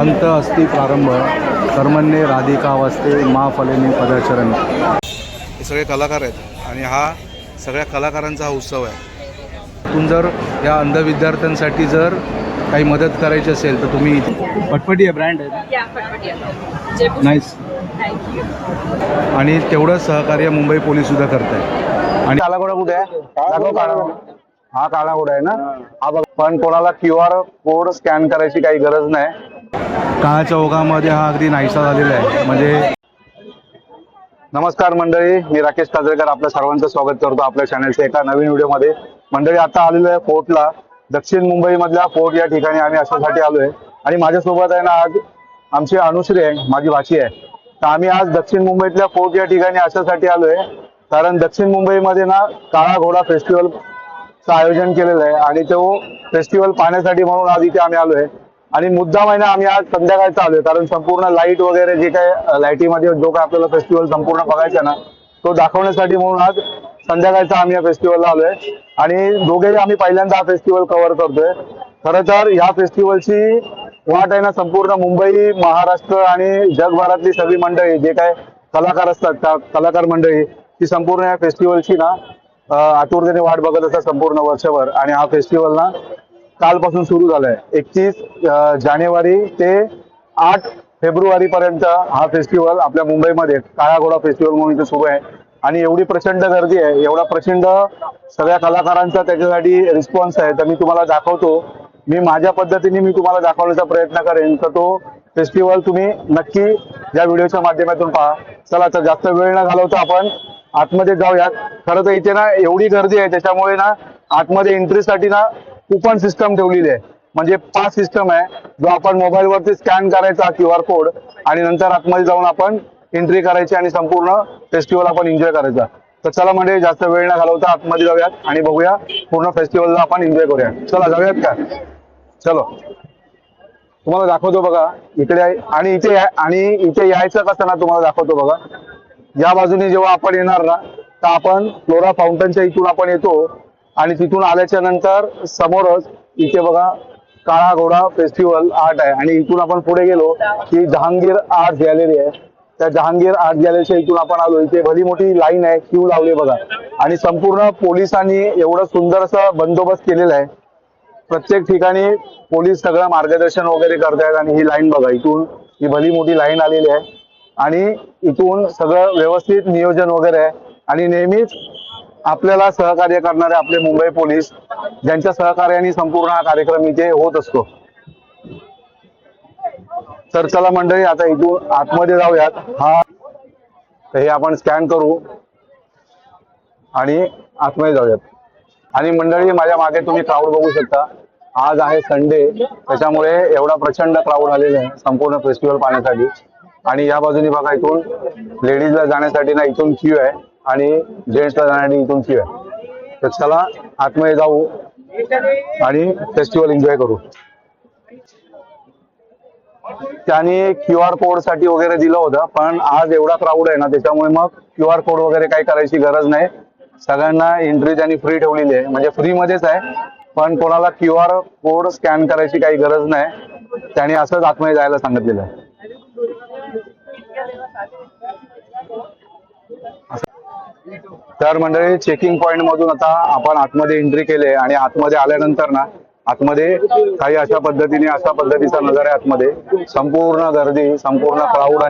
संत अस्ति प्रारंभ कर्मण्ये राधिका वास्ते मा फलेनी पदाचरण। हे सगळे कलाकार आहेत आणि हा सगळ्या कलाकारांचा हा उत्सव आहे। तुम्ही जर या अंध विद्यार्थ्यांसाठी जर काही मदत करायची असेल तर तुम्ही पटपटी ब्रँड आहे नाईस आणि तेवढं सहकार्य मुंबई पोलीस सुद्धा करत आहे। आणि काला घोडा कुठे आहे? हा काला घोडा आहे ना, हा बघ। पण कोणाला QR कोड स्कॅन करायची काही गरज नाही। काळाच्या ओघामध्ये हा अगदी नाहीसा झालेला आहे। म्हणजे नमस्कार मंडळी, मी राकेश काजळकर आपल्या सर्वांचं स्वागत करतो आपल्या चॅनलच्या एका नवीन व्हिडिओमध्ये। मंडळी आता आलेलो आहे फोर्टला, दक्षिण मुंबई मधल्या फोर्ट या ठिकाणी आम्ही अशासाठी आलोय आणि माझ्यासोबत आहे ना आज आमची अनुश्री आहे, माझी भाची आहे। तर आम्ही आज दक्षिण मुंबईतल्या फोर्ट या ठिकाणी अशासाठी आलोय कारण दक्षिण मुंबईमध्ये ना काळा घोडा फेस्टिवलचं आयोजन केलेलं आहे आणि तो फेस्टिवल पाहण्यासाठी म्हणून आज इथे आम्ही आलोय। आणि मुद्दाम आहे ना आम्ही आज संध्याकाळचं आलोय कारण संपूर्ण लाईट वगैरे जे काय लाईटीमध्ये जो काय आपल्याला फेस्टिवल संपूर्ण बघायचा ना तो दाखवण्यासाठी म्हणून आज संध्याकाळचा आम्ही या फेस्टिवलला आलोय आणि दोघेही आम्ही पहिल्यांदा हा फेस्टिवल कव्हर करतोय। खरं तर या फेस्टिवलची वाट आहे ना संपूर्ण मुंबई, महाराष्ट्र आणि जगभरातली सगळी मंडळी जे काय कलाकार असतात त्या कलाकार मंडळी ती संपूर्ण या फेस्टिवलची ना आतुरतेने वाट बघत असतात संपूर्ण वर्षभर। आणि हा फेस्टिवल ना कालपासून सुरू झालाय। 31 जानेवारी ते 8 फेब्रुवारी पर्यंत हा फेस्टिवल आपल्या मुंबईमध्ये काळा घोडा फेस्टिवल म्हणून इथे सुरू आहे आणि एवढी प्रचंड गर्दी आहे, एवढा प्रचंड सगळ्या कलाकारांचा त्याच्यासाठी रिस्पॉन्स आहे। तर मी तुम्हाला दाखवतो, मी माझ्या पद्धतीने मी तुम्हाला दाखवण्याचा प्रयत्न करेन। तर तो फेस्टिवल तुम्ही नक्की या व्हिडिओच्या माध्यमातून पहा। चला तर जास्त वेळ न घालवता आपण आतमध्ये जाऊयात। खरं तर इथे ना एवढी गर्दी आहे त्याच्यामुळे ना आतमध्ये एंट्रीसाठी ना कुपन सिस्टम ठेवलेली आहे, म्हणजे पास सिस्टम आहे जो आपण मोबाईलवरती स्कॅन करायचा QR कोड आणि नंतर आतमध्ये जाऊन आपण एंट्री करायची आणि संपूर्ण फेस्टिवल आपण एन्जॉय करायचा। तर चला म्हणजे जास्त वेळ न घालवता आतमध्ये जाऊयात आणि बघूया पूर्ण फेस्टिवलला आपण एन्जॉय करूया। चला जाऊयात का? चलो तुम्हाला दाखवतो बघा इकडे आणि इथे यायचं कसं ना तुम्हाला दाखवतो बघा। या बाजूने जेव्हा आपण येणार ना तर आपण फ्लोरा फाउंटनच्या इथून आपण येतो आणि तिथून आल्याच्या नंतर समोरच इथे बघा काळा घोडा फेस्टिवल आर्ट आहे आणि इथून आपण पुढे गेलो की जहांगीर आर्ट गॅलरी आहे। त्या जहांगीर आर्ट गॅलरीच्या इथून आपण आलो, इथे भली मोठी लाईन आहे, क्यू लावली बघा आणि संपूर्ण पोलिसांनी एवढं सुंदर असं बंदोबस्त केलेला आहे। प्रत्येक ठिकाणी पोलीस सगळं मार्गदर्शन वगैरे करतायत आणि ही लाईन बघा, इथून ही भली मोठी लाईन आलेली आहे आणि इथून सगळं व्यवस्थित नियोजन वगैरे आहे आणि नेहमीच आपल्याला सहकार्य करणारे आपले मुंबई पोलीस ज्यांच्या सहकार्याने संपूर्ण हा कार्यक्रम इथे होत असतो। तर चला मंडळी आता इथून आतमध्ये जाऊयात। हे आपण स्कॅन करू आणि आतमध्ये जाऊयात। आणि मंडळी माझ्या मागे तुम्ही क्राऊड बघू शकता, आज आहे संडे त्याच्यामुळे एवढा प्रचंड क्राऊड आलेला आहे संपूर्ण फेस्टिवल पाहण्यासाठी। आणि या बाजूने बघा इथून लेडीजला जाण्यासाठी ना इथून क्यू आहे आणि जेंट्सला जाण्यासाठी इथून क्यू आहे। तर चला आतमध्ये जाऊ आणि फेस्टिवल एन्जॉय करू। त्याने QR कोड साठी वगैरे दिलं होतं पण आज एवढा क्राऊड आहे ना त्याच्यामुळे मग QR कोड वगैरे काही करायची गरज नाही, सगळ्यांना एंट्री त्यांनी फ्री ठेवलेली आहे, म्हणजे फ्री मध्येच आहे पण कोणाला QR कोड स्कॅन करायची काही गरज नाही, त्याने असंच आतमध्ये जायला सांगितलेलं आहे। तर मंडळी चेकिंग पॉइंट मधून आता आपण आतमध्ये एंट्री केले आणि आतमध्ये आल्यानंतर ना आतमध्ये काही अशा पद्धतीचा नजारा आहे। आतमध्ये संपूर्ण गर्दी, संपूर्ण क्राऊड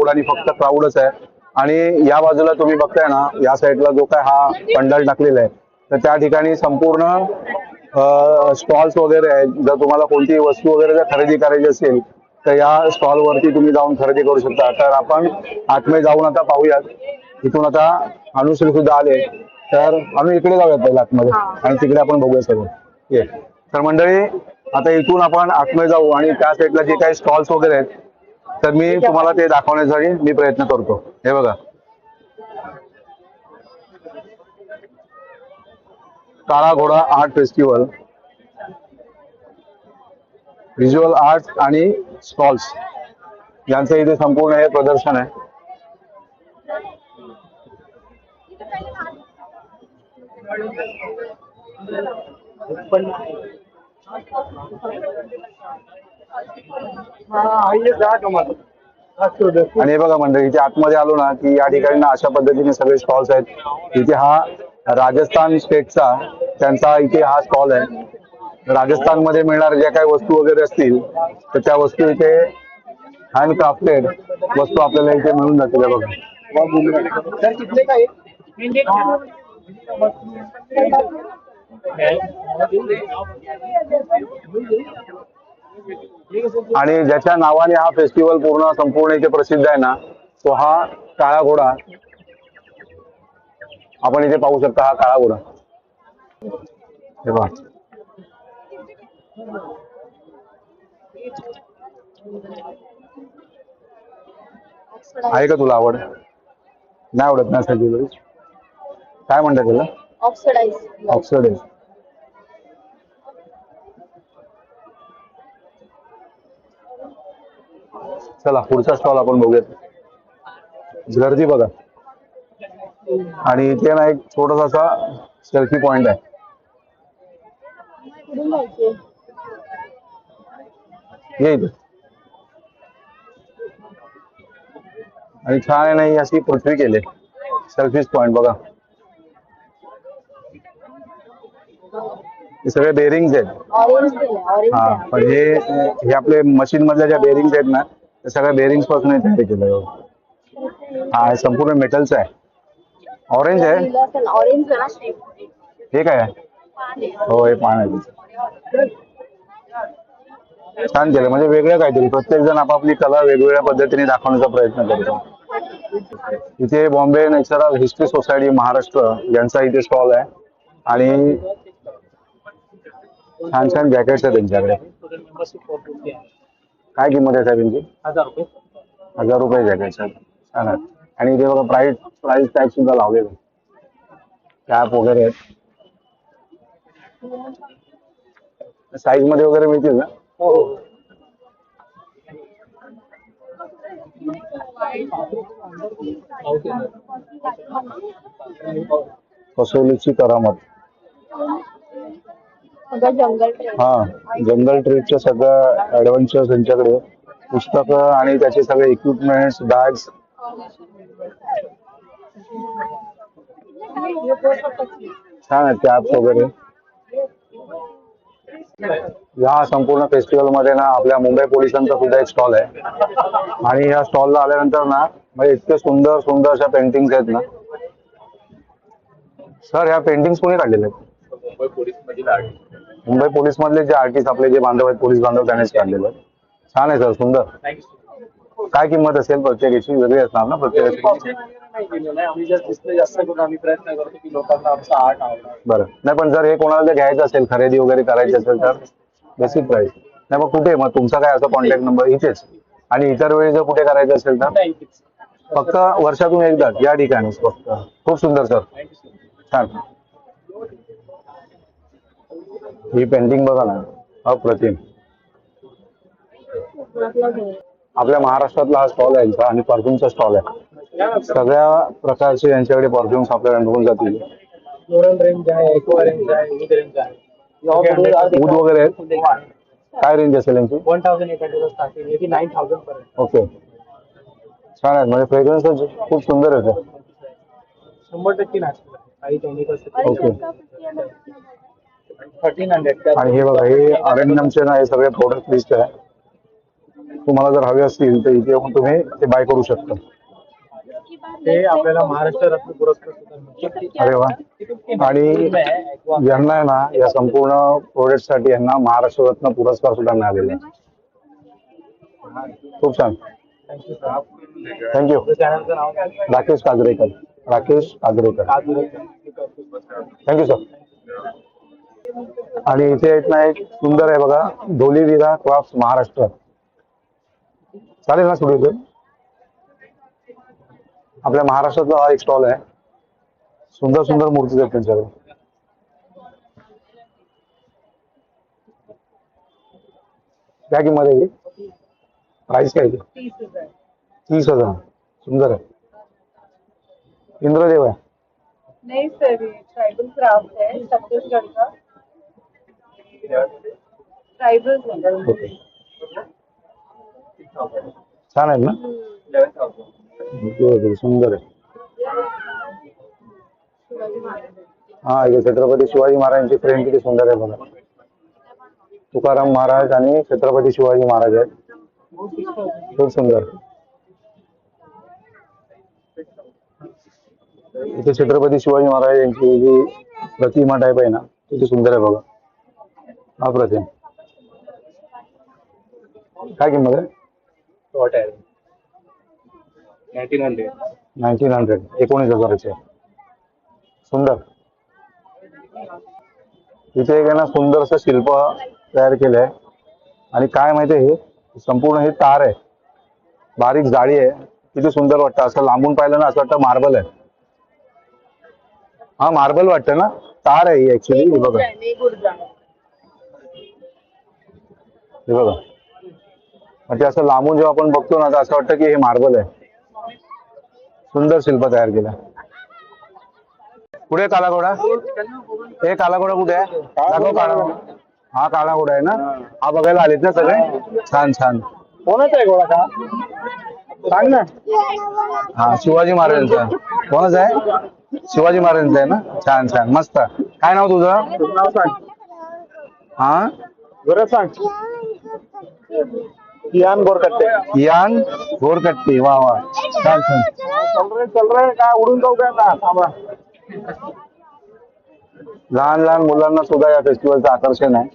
आणि फक्त क्राऊडच आहे। आणि या बाजूला तुम्ही बघताय ना या साईडला जो काय हा पंडाल टाकलेला आहे तर त्या ठिकाणी संपूर्ण स्टॉल्स वगैरे आहेत। जर तुम्हाला कोणतीही वस्तू वगैरे जर खरेदी करायची असेल तर या स्टॉल वरती तुम्ही जाऊन खरेदी करू शकता। तर आपण आतमध्ये जाऊन आता पाहूयात। इथून आता अनुश्री सुद्धा आले, तर आम्ही इकडे जाऊयात पहिला आतमध्ये आणि तिकडे आपण बघूया सगळं ये। तर मंडळी आता इथून आपण आतमध्ये जाऊ आणि त्या साईडला जे काही स्टॉल्स वगैरे आहेत तर मी तुम्हाला ते दाखवण्यासाठी मी प्रयत्न करतो। हे बघा काळा घोडा आर्ट फेस्टिवल, व्हिज्युअल आर्ट आणि स्टॉल्स यांचं इथे संपूर्ण हे प्रदर्शन आहे। आणि हे बघा मंडळी, इथे आतमध्ये आलो ना की या ठिकाणी ना अशा पद्धतीने सगळे स्टॉल्स आहेत. इथे हा राजस्थान स्टेटचा त्यांचा इथे हा स्टॉल आहे. राजस्थानमध्ये मिळणाऱ्या ज्या काही वस्तू वगैरे असतील तर त्या वस्तू इथे हँडक्राफ्टेड वस्तू आपल्याला इथे मिळून जातील. हे बघा. आणि ज्याच्या नावाने हा फेस्टिवल पूर्ण संपूर्ण इथे प्रसिद्ध आहे ना, तो हा काळा घोडा. आपण इथे पाहू शकता हा काळा घोडा. हे पहा. आहे का तुला आवड? नाही आवडत ना सगळी? काय म्हणतात त्याला? ऑक्सिडाइज. चला पुढचा स्टॉल आपण बघूयात. गर्दी बघा. आणि इथे ना एक छोटासा सेल्फी पॉइंट आहे. ये इथे. आणि छान आहे नाही अशी पृथ्वी केली. सेल्फी पॉइंट बघा. हे सगळे बेरिंग्स आहेत. हा, पण हे आपले मशीन मधल्या ज्या बेरिंग्स आहेत ना, त्या सगळ्या बेरिंग्स पासून तयार केलं. हा संपूर्ण मेटलचा आहे. ऑरेंज आहे. हे काय आहे? हो, हे पान आहे. छान केलं, म्हणजे वेगळं काहीतरी. प्रत्येक जण आपापली कला वेगवेगळ्या पद्धतीने दाखवण्याचा प्रयत्न करतो. इथे Bombay natural history society Maharashtra यांचा इथे स्टॉल आहे. आणि छान छान जॅकेट्स आहेत त्यांच्याकडे. काय किंमत आहे साहेब यांची? 1000 रुपये जॅकेट्स आहेत. छान आहेत. आणि इथे बघा प्राइस टॅग सुद्धा लावलेला. कॅप वगैरे आहेत. साईज मध्ये वगैरे मिळतील ना? कसोलीची करामत. हा, जंगल ट्रेडच्या सगळं ऍडव्हेंचर त्यांच्याकडे पुस्तकं आणि त्याचे सगळे इक्विपमेंट्स, बॅग्स. छान आहेत कॅप्स वगैरे. या संपूर्ण फेस्टिवल मध्ये ना आपल्या मुंबई पोलिसांचा सुद्धा एक स्टॉल आहे. आणि या स्टॉलला आल्यानंतर ना म्हणजे इतके सुंदर सुंदर अशा पेंटिंग्स आहेत ना. सर ह्या पेंटिंग्स कोणी काढलेल्या आहेत? मुंबई पोलीस मधले जे आर्टिस्ट आपले जे बांधव आहेत, पोलीस बांधव, त्यांनीच काढलेले आहेत. छान आहे सर, सुंदर. काय किंमत असेल प्रत्येकाची? वेगळी असणार ना प्रत्येकाची? बरं. नाही पण जर हे कोणाला जर घ्यायचं असेल, खरेदी वगैरे करायची असेल तर बेसिक प्राइस. नाही मग कुठे, मग तुमचा काय असं कॉन्टॅक्ट नंबर इथेच? आणि इतर वेळी जर कुठे करायचं असेल तर फक्त वर्षातून एकदाच या ठिकाणी फक्त? खूप सुंदर सर, छान. ही पेंटिंग बघा ना, अप्रतिम. आपल्या महाराष्ट्रातला हा स्टॉल आहे यांचा. आणि परफ्युमचा स्टॉल आहे. सगळ्या प्रकारचे यांच्याकडे परफ्युम्स आपल्याला मिळून जातील. ऊद वगैरे आहेत. काय रेंज असेल यांची? 1800 ओके. छान आहेत, म्हणजे फ्रेग्रन्स खूप सुंदर येतो. 100% ओके. 1300. आणि हे बघा, हे अरण्यमचे ना हे सगळे प्रोडक्ट लिस्ट आहे. तुम्हाला जर हवे असतील तर इथे येऊन तुम्ही ते बाय करू शकता. ते आपल्याला महाराष्ट्र रत्न पुरस्कार. अरे वा. आणि यांना आहे ना या संपूर्ण प्रोडक्ट साठी यांना महाराष्ट्र रत्न पुरस्कार सुद्धा मिळालेला आहे. खूप छान. Thank you. Rakesh Kajrekar. Rakesh Kajrekar. Thank you sir. आणि इथे एक सुंदर आहे बघा, धोलीविरा क्राफ्ट महाराष्ट्र. चालेल ना सुरू इथे? आपल्या महाराष्ट्रातला हा एक स्टॉल आहे. सुंदर सुंदर मूर्ती आहेत त्यांच्याकडे. क्या किंमत आहे? प्राइस काय? 30,000. सुंदर आहे. इंद्रदेव आहे? नहीं सर, ये ट्राइबल क्राफ्ट है छत्तीसगढ़ का. ट्राइबल. छान आहेत ना? सुंदर आहे. हा, हे छत्रपती शिवाजी महाराजांची फ्रेम किती सुंदर आहे बघा. तुकाराम महाराज आणि छत्रपती शिवाजी महाराज आहेत. खूप सुंदर. इथे छत्रपती शिवाजी महाराज यांची जी प्रतिमा टाईप आहे ना, किती सुंदर आहे बघा. अप्रतिम. काय किंमत आहे? 1900 19,000चे. सुंदर. इथे एक आहे ना सुंदरसं शिल्प तयार केलंय. आणि काय माहितीये, हे संपूर्ण हे तार आहे, बारीक जाळी आहे. किती सुंदर वाटतं. असं लांबून पाहिलं ना असं वाटतं मार्बल आहे. हा, मार्बल वाटतं ना. तार आहे ही ऍक्च्युली. हे बघा, हे बघा. म्हणजे असं लांबून जेव्हा आपण बघतो ना तर असं वाटतं की हे मार्बल आहे. सुंदर शिल्प तयार केलं. कुठे काळा घोडा? हे काळा घोडा कुठे आहे? दाखव काळा. हा काळा घोडा आहे ना. हा बघायला आलेत ना सगळे. छान छान. कोणाचा आहे घोडा का? सांग ना. हा, शिवाजी महाराजांचा. कोणाचा आहे? शिवाजी महाराजांचा आहे ना. छान छान, मस्त. काय नाव तुझं? नाव सांग. हा, बरं सांग. इयान गोरकट्टे. इयान गोरकट्टे. वा वा, छान छान. चल रे काय उडून जाऊ काय आता. लहान लहान मुलांना सुद्धा या फेस्टिवलचं आकर्षण आहे.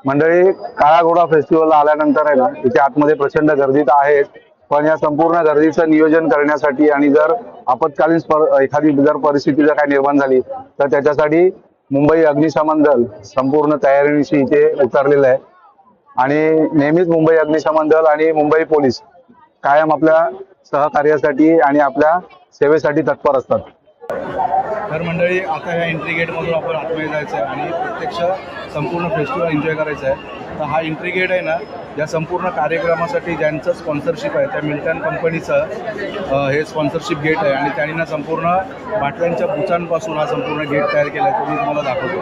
मंडळी, काळा घोडा फेस्टिवलला आल्यानंतर आहे ना, इथे आतमध्ये प्रचंड गर्दी तर आहेच, पण या संपूर्ण गर्दीचं नियोजन करण्यासाठी आणि जर आपत्कालीन एखादी जर परिस्थिती जर काय निर्माण झाली तर त्याच्यासाठी मुंबई अग्निशमन दल संपूर्ण तयारीनिशी इथे उतरलेलं आहे. आणि नेहमीच मुंबई अग्निशमन दल आणि मुंबई पोलीस कायम आपल्या सहकार्यासाठी आणि आपल्या सेवेसाठी तत्पर असतात. तर मंडळी, आता ह्या एंट्री गेटमधून आपण आतमध्ये जायचं आहे आणि प्रत्यक्ष संपूर्ण फेस्टिवल एन्जॉय करायचं आहे. तर हा एंट्री गेट आहे ना, या संपूर्ण कार्यक्रमासाठी ज्यांचं स्पॉन्सरशिप आहे त्या मिल्टन कंपनीचं हे स्पॉन्सरशिप गेट आहे. आणि त्यांनी ना संपूर्ण बाटल्यांच्या बुचांपासून हा संपूर्ण गेट तयार केला आहे. तो मी तुम्हाला दाखवतो.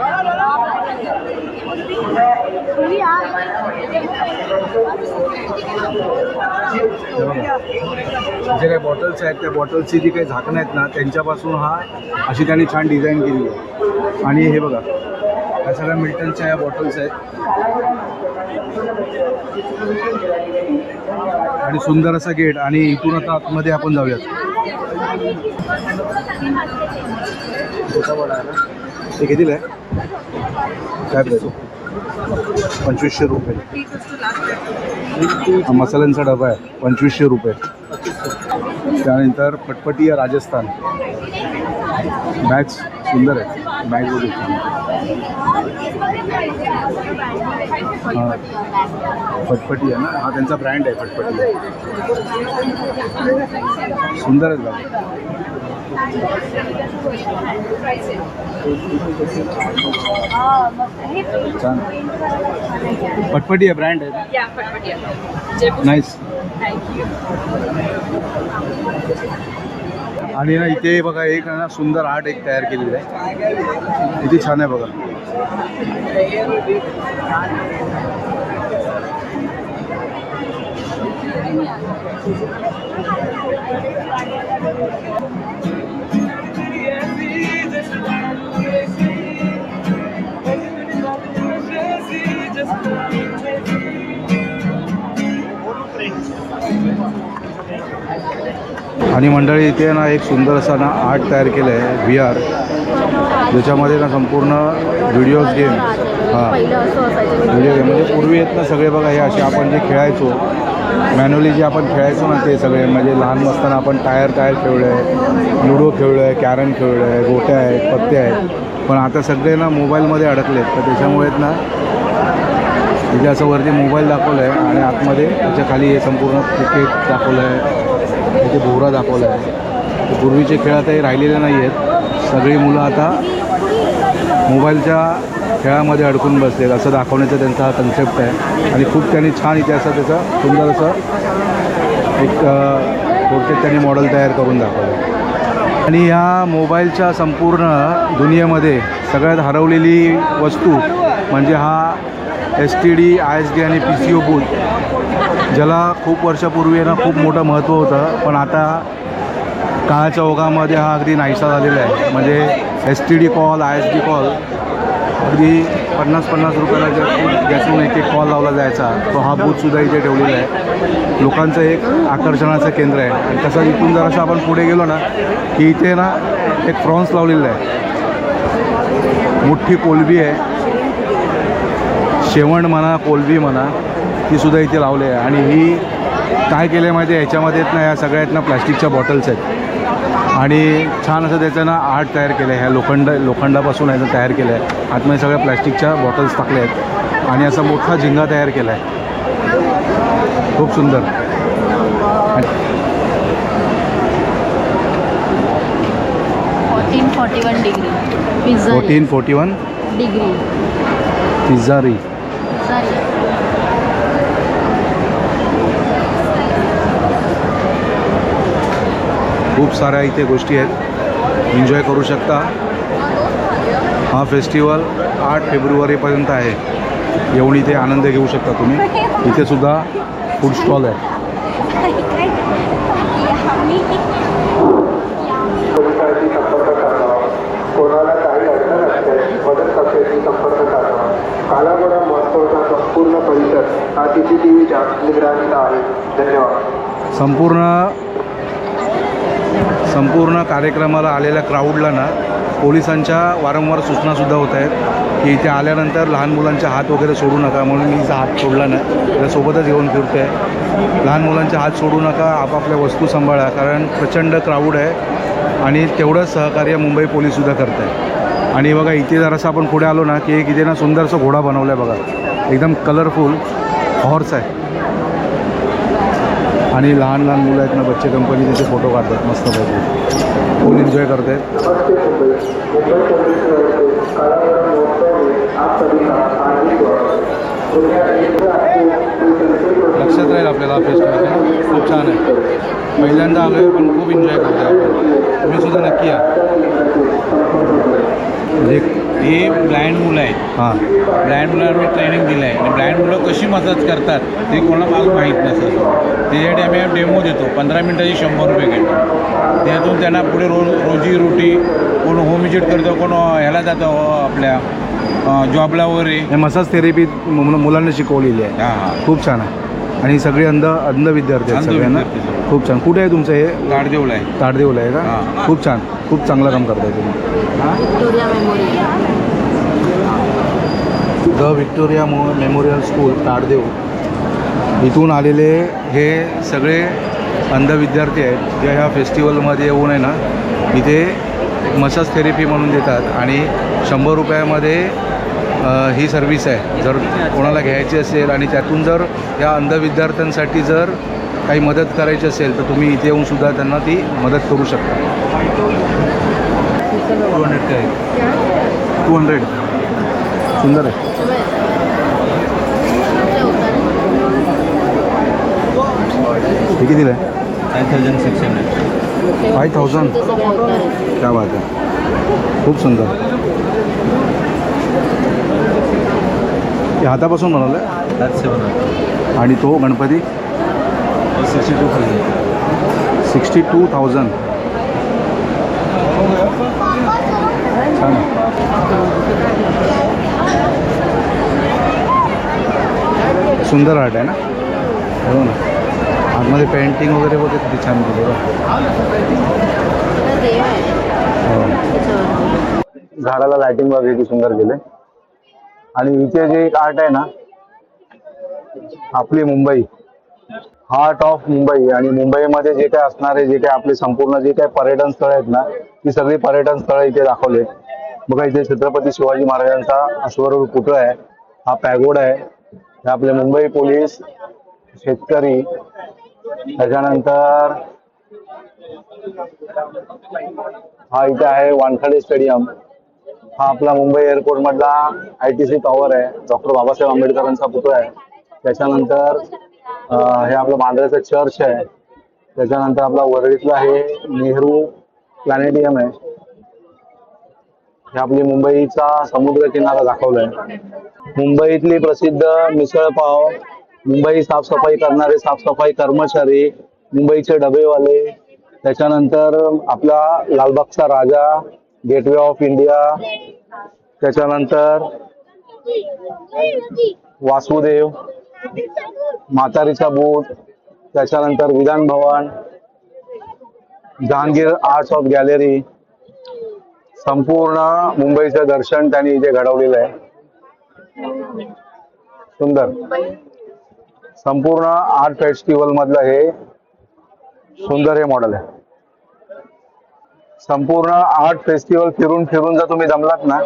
जे काही बॉटल्स आहेत त्या बॉटल्सची जी काही झाकणं आहेत ना त्यांच्यापासून हा अशी त्यांनी छान डिझाईन केली आहे. आणि हे बघा, या सगळ्या मिल्टनच्या या बॉटल्स आहेत. आणि सुंदर असा गेट. आणि इथून आता आतमध्ये आपण जाऊयात. हे कितीला आहे? काय प्राईस? 2500 रुपये. हा मसाल्यांचा डबा आहे, 2500 रुपये. त्यानंतर फटफटी राजस्थान बॅग्स सुंदर आहे. बॅग बघू. हां, फटफटी आहे ना, हा त्यांचा ब्रँड आहे फटफटी. सुंदर आहे बॅग. छान. फटफटी आहे, ब्रँड आहे. नाईस. आणि ना इथे बघा एक ना सुंदर आर्ट एक तयार केलेलं आहे. किती छान आहे बघा. आणि मंडळी, इथे ना एक सुंदर असा ना आर्ट तयार केलं आहे VR, ज्याच्यामध्ये ना संपूर्ण व्हिडिओज गेम. हां, व्हिडिओ गेम म्हणजे पूर्वी आहेत ना सगळे बघा, हे असे आपण जे खेळायचो मॅन्युअली जे आपण खेळायचो ना ते सगळे. म्हणजे लहान असताना आपण टायर खेळलो आहे, लुडो खेळलो आहे, कॅरम खेळलो आहे, गोट्या आहेत, पत्ते आहेत. पण आता सगळे ना मोबाईलमध्ये अडकले आहेत. तर त्याच्यामुळेच ना इथे असं वरती मोबाईल दाखवलं आहे आणि आतमध्ये त्याच्या खाली हे संपूर्ण क्रिकेट दाखवलं आहे, इथे भोवरा दाखवला आहे. पूर्वीचे खेळ आता हे राहिलेले नाही आहेत. सगळी मुलं आता मोबाईलच्या खेळामध्ये अडकून बसलेत असं दाखवण्याचा त्यांचा हा कन्सेप्ट आहे. आणि खूप त्यांनी छान इथे असं त्याचं सुंदर असं एक थोडक्यात त्यांनी मॉडेल तयार करून दाखवलं. आणि ह्या मोबाईलच्या संपूर्ण दुनियेमध्ये सगळ्यात हरवलेली वस्तू म्हणजे हा STD, ISD आणि PCO बूथ, ज्याला खूप वर्षापूर्वी ना खूप मोठं महत्त्व होतं, पण आता काळाच्या ओघामध्ये हा अगदी नाहीसा झालेला आहे. म्हणजे STD कॉल, ISD कॉल अगदी 50-50 रुपयाला ज्यातून एक कॉल लावला जायचा, तो हा बूथसुद्धा इथे ठेवलेला आहे. लोकांचं एक आकर्षणाचं केंद्र आहे. आणि तसं इथून जरासं आपण पुढे गेलो ना की इथे ना एक प्रॉन्स लावलेलं आहे, मोठी कोलबी आहे, शेवण म्हणा, कोलबी म्हणा, ती सुद्धा इथे लावली आहे. आणि ही काय केलं आहे माहिती आहे, ह्याच्यामध्ये ना ह्या सगळ्यात ना प्लॅस्टिकच्या बॉटल्स आहेत आणि छान असं त्याचं ना आर्ट तयार केलं आहे. ह्या लोखंडापासून ह्याचं तयार केलं आहे. आतमध्ये सगळ्या प्लॅस्टिकच्या बॉटल्स टाकल्या आहेत आणि असा मोठा झिंगा तयार केला आहे. खूप सुंदर. 1441 डिग्री पिझ्झा 1441 डिग्री पिझ्झारी. खूप साऱ्या इथे गोष्टी आहेत, एन्जॉय करू शकता. हा फेस्टिवल 8 फेब्रुवारीपर्यंत आहे. येऊन इथे आनंद घेऊ शकता तुम्ही. इथे सुद्धा फूड स्टॉल आहे. कोणाला काही अडचण असल्यास मदत करण्याची संपर्क साधा. कालाघोडा महोत्सवाचा संपूर्ण परिसर हा CCTVच्या निगराणीत आहे. धन्यवाद. संपूर्ण कार्यक्रमाला आलेल्या क्राऊडला ना पोलिसांच्या वारंवार सूचनासुद्धा होत आहेत की इथे आल्यानंतर लहान मुलांचे हात वगैरे सोडू नका. म्हणून मी हात सोडला नाही, त्याच्यासोबतच घेऊन फिरतो आहे. लहान मुलांचे हात सोडू नका, आपापल्या वस्तू सांभाळा, कारण प्रचंड क्राऊड आहे. आणि तेवढंच सहकार्य मुंबई पोलीससुद्धा करत आहे. आणि बघा इथे जरासं आपण पुढे आलो ना की एक इथे ना सुंदरसं घोडा बनवला आहे बघा, एकदम कलरफुल हॉर्स आहे. आणि लहान लहान मुलं आहेत ना, बच्चे कंपनी तिथे फोटो काढतात मस्तपैकी, फुल एन्जॉय करत आहेत. नमस्ते मुंबई. मुंबई पोलीस कालाघोडा महोत्सव में आप सभी का हार्दिक स्वागत. लक्षात राहील आपल्याला फेस्टिवल खूप छान आहे. पहिल्यांदा आलो आहे पण खूप एन्जॉय करतो आहे. तुम्ही सुद्धा नक्की या. म्हणजे हे ब्लाइंड मुलं आहेत. हां, ब्लाइंड मुलांना मी ट्रेनिंग दिलं आहे आणि ब्लाइंड मुलं कशी मसाज करतात ते कोणाला मागून माहीत नसतं. त्याच्यासाठी आम्ही डेमो देतो. 15 मिनिटाची 100 रुपये घेतो. त्यातून त्यांना पुढे रोजी रोटी, कोण होम विजिट करतो, कोण ह्याला जातं आपल्या जॉबला वगैरे. हे मसाज थेरपी मुलांना शिकवलेली आहे. हां, खूप छान आहे. आणि सगळे अंध विद्यार्थी आहेत अंध सगळ्यांना. विद्यार्थी. खूप छान. कुठे आहे तुमचं हे? गाडदेवला आहे. ताडदेवला आहे का? हां. खूप छान, खूप चांगलं काम करताय तुम्ही. Victoria Memorial the Victoria Memorial school ताडदेव, इथून आलेले हे सगळे अंध विद्यार्थी आहेत जे ह्या फेस्टिवलमध्ये येऊन आहे ना इथे मसाज थेरपी म्हणून देतात. आणि 100 रुपयामध्ये ही सर्विस आहे. जर कोणाला घ्यायची असेल आणि त्यातून जर या अंध विद्यार्थ्यांसाठी जर काही मदत करायची असेल तर तुम्ही इथे येऊन सुद्धा त्यांना ती मदत करू शकता. 200 काय? 200. सुंदर आहे. हे कितीला आहे? 5600. 5000. क्या बात आहे, खूप सुंदर. हे हातापासून बनवलं आहे. आणि तो गणपती 62,000. छान आहे. सुंदर आर्ट आहे ना, हो ना. आतमध्ये पेंटिंग वगैरे होते, किती छान दिले बघा. हो. झाडाला लाइटिंग वगैरे किती सुंदर केले. आणि इथे जे एक आर्ट आहे ना, आपली मुंबई, हार्ट ऑफ मुंबई. आणि मुंबईमध्ये जे काय असणारे जे काय आपले संपूर्ण जे काय पर्यटन स्थळ आहेत ना, ती सगळी पर्यटन स्थळं इथे दाखवले. बघा इथे छत्रपती शिवाजी महाराजांचा अश्वरूढ पुतळा आहे, हा पॅगोडा आहे, हे आपले मुंबई पोलीस, शेतकरी, त्याच्यानंतर हा इथे आहे वानखडे स्टेडियम, हा आपला मुंबई एअरपोर्ट मधला ITC टॉवर आहे, डॉक्टर बाबासाहेब आंबेडकरांचा पुतळा आहे. त्याच्यानंतर हे आपलं बांद्र्याचं चर्च आहे. त्याच्यानंतर आपला वरळीतला हे नेहरू प्लॅनेटियम आहे. हे आपली मुंबईचा समुद्र किनारा दाखवलाय. मुंबईतली प्रसिद्ध मिसळ पाव, मुंबई साफसफाई करणारे साफसफाई कर्मचारी, मुंबईचे डबेवाले, त्याच्यानंतर आपला लालबागचा राजा, गेटवे ऑफ इंडिया, त्याच्यानंतर वासुदेव, म्हातारीचा बूट, त्याच्यानंतर Vidhan Bhavan, Jahangir arts of gallery, संपूर्ण मुंबईचं दर्शन त्यांनी इथे घडवलेलं आहे. सुंदर संपूर्ण आर्ट फेस्टिवल मधलं हे सुंदर हे मॉडेल आहे. संपूर्ण आर्ट फेस्टिवल फिरून फिरून जर तुम्ही जमलात ना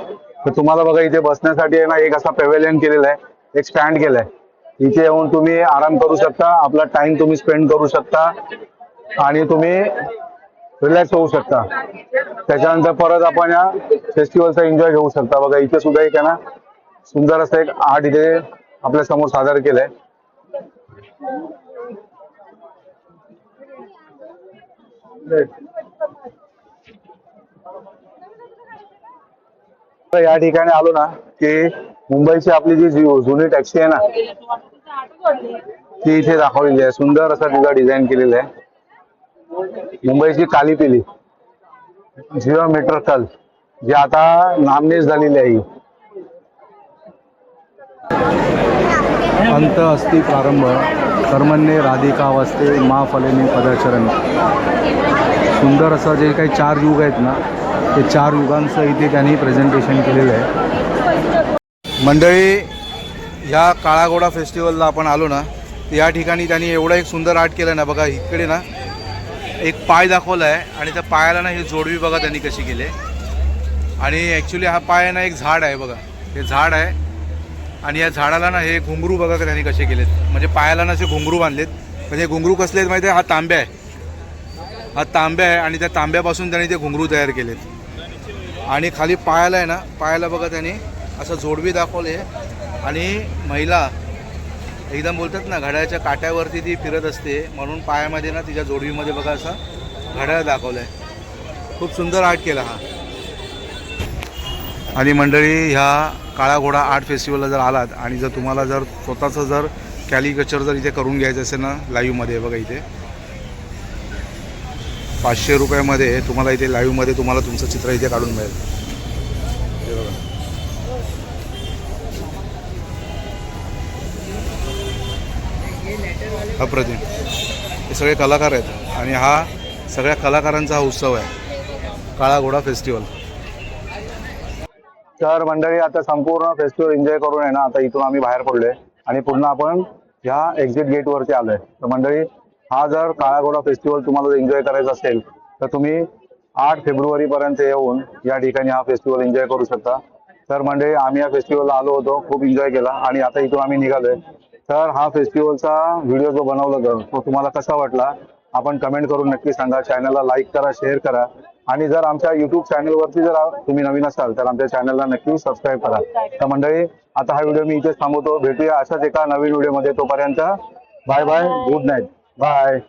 तर तुम्हाला बघा इथे बसण्यासाठी आहे ना एक असा पेव्हिलियन केलेला आहे, एक स्टँड केलाय. इथे येऊन तुम्ही आराम करू शकता, आपला टाइम तुम्ही स्पेंड करू शकता आणि तुम्ही रिलॅक्स होऊ शकता. त्याच्यानंतर परत आपण या फेस्टिवलचा एन्जॉय घेऊ शकता. बघा इथे सुद्धा एक आहे ना सुंदर असं एक आर्ट इथे आपल्या समोर सादर केलंय. या ठिकाणी आलो ना की मुंबईची आपली जी जुनी टॅक्सी आहे ना ती इथे दाखवलेली आहे. सुंदर असं तिचा डिझाईन केलेलं आहे. मुंबईची काली पिली जिओमेट्रिकल जी आता नामनेच झालेली आहे. अंत अस्ति प्रारंभ कर्मण्ये राधिकावस्थे मा फलेनी पदाचरण. सुंदर असं जे काही 4 युग आहेत ना ते 4 युगांचं इथे त्यांनी प्रेझेंटेशन केलेलं आहे. मंडळी ह्या काळाघोडा फेस्टिवलला आपण आलो ना या ठिकाणी त्यांनी एवढं एक सुंदर आर्ट केलं ना. बघा इकडे ना एक पाय दाखवला आहे आणि त्या पायाला ना हे जोडवी बघा त्यांनी कशी केली आणि ॲक्च्युली हा पाय ना एक झाड आहे. बघा हे झाड आहे आणि या झाडाला ना हे घुंगरू बघा त्यांनी कसे केलेत. म्हणजे पायाला ना असे घुंगरू बांधलेत. म्हणजे घुंगरू कसले आहेत माहिती आहे, हा तांब्या आहे, हा तांब्या आहे आणि त्या तांब्यापासून त्यांनी ते घुंगरू तयार केलेत. आणि खाली पायाला आहे ना पायाला बघा त्यांनी असं जोडवी दाखवले आणि महिला एकदम बोलतात ना घड्याळ्याच्या काट्यावरती ती फिरत असते म्हणून पायामध्ये ना तिच्या जोडवीमध्ये बघा असा घड्याळ दाखवलं आहे. खूप सुंदर आर्ट केला हा. आणि मंडळी ह्या काळा घोडा आर्ट फेस्टिवलला जर आलात आणि जर तुम्हाला जर स्वतःचं जर कॅलिकचर जर इथे करून घ्यायचं असेल ना लाईव्हमध्ये बघा इथे 500 रुपयामध्ये तुम्हाला इथे लाईव्हमध्ये तुम्हाला तुमचं चित्र इथे काढून मिळेल. हे बघा अप्रतिम. हे सगळे कलाकार आहेत आणि हा सगळ्या कलाकारांचा हा उत्सव आहे काळा घोडा फेस्टिवल. तर मंडळी आता संपूर्ण फेस्टिवल एन्जॉय करून आहे ना आता इथून आम्ही बाहेर पडलोय आणि पुन्हा आपण ह्या एक्झिट गेटवरती आलोय. तर मंडळी हा जर काळा घोडा फेस्टिवल तुम्हाला एन्जॉय करायचा असेल तर तुम्ही 8 फेब्रुवारीपर्यंत येऊन या ठिकाणी हा फेस्टिवल एन्जॉय करू शकता. तर मंडळी आम्ही या फेस्टिवलला आलो होतो, खूप एन्जॉय केला आणि आता इथून आम्ही निघालोय. तर हा फेस्टिवलचा व्हिडिओ जो बनवला तो तुम्हाला कसा वाटला आपण कमेंट करून नक्की सांगा. चॅनलला लाईक करा, शेअर करा आणि जर आमच्या यूट्यूब चॅनलवरती जर तुम्ही नवीन असाल तर आमच्या चॅनलला नक्की सबस्क्राईब करा. तर मंडळी आता हा व्हिडिओ मी इथेच थांबवतो. भेटूया अशाच एका नवीन व्हिडिओमध्ये. तोपर्यंत bye bye, good night, bye.